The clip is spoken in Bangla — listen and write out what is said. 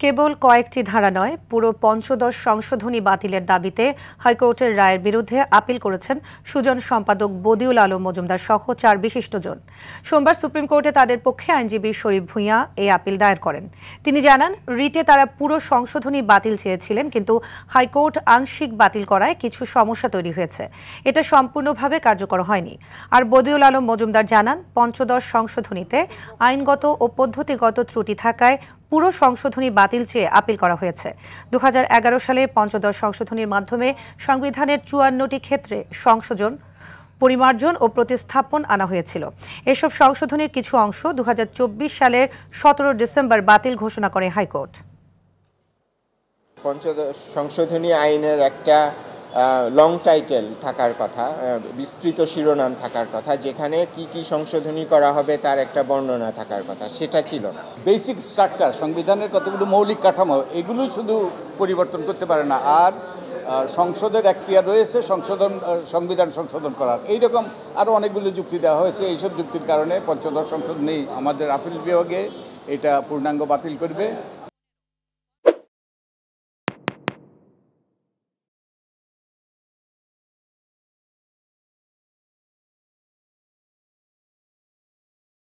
কেবল কয়েকটি ধারা নয়, পুরো পঞ্চদশ সংশোধনী বাতিলের দাবিতে হাইকোর্টের রায়ের বিরুদ্ধে আপিল করেছেন সুজন সম্পাদক বদিউল আলম মজুমদার সহ 4 বিশিষ্টজন। সোমবার সুপ্রিম কোর্টে তাদের পক্ষে আইনজীবী শরীফ ভূঁইয়া এই আপিল দায়ের করেন। তিনি জানান, রিটে তারা পুরো সংশোধনী বাতিল চেয়েছিলেন, কিন্তু হাইকোর্ট আংশিক বাতিল করায় কিছু সমস্যা তৈরি হয়েছে। এটা সম্পূর্ণভাবে কার্যকর হয়নি। আর বদিউল আলম মজুমদার জানান, পঞ্চদশ সংশোধনীতে আইনগত ও পদ্ধতিগত ত্রুটি থাকায় পুরো সংশোধনী বাতিল চেয়ে আপিল করা হয়েছে। 2011 সালে পঞ্চদশ সংশোধনীর মাধ্যমে সংবিধানের 54টি ক্ষেত্রে সংশোধন, পরিমার্জন ও প্রতিস্থাপন আনা হয়েছিল। এসব সংশোধনীর কিছু অংশ 2024 সালের 17 ডিসেম্বর বাতিল ঘোষণা করে হাইকোর্ট। পঞ্চদশ সংশোধনী আইনের একটা লং টাইটেল থাকার কথা, বিস্তৃত শিরোনাম থাকার কথা, যেখানে কি কি সংশোধনী করা হবে তার একটা বর্ণনা থাকার কথা, সেটা ছিল না। বেসিক স্ট্রাকচার, সংবিধানের কতগুলো মৌলিক কাঠামো, এগুলোই শুধু পরিবর্তন করতে পারে না, আর সংসদের এখতিয়ার রয়েছে সংবিধান সংশোধন করার। এইরকম আরও অনেকগুলো যুক্তি দেওয়া হয়েছে। এইসব যুক্তির কারণে পঞ্চদশ সংশোধনী আমাদের আপিল বিভাগে এটা পূর্ণাঙ্গ বাতিল করবে।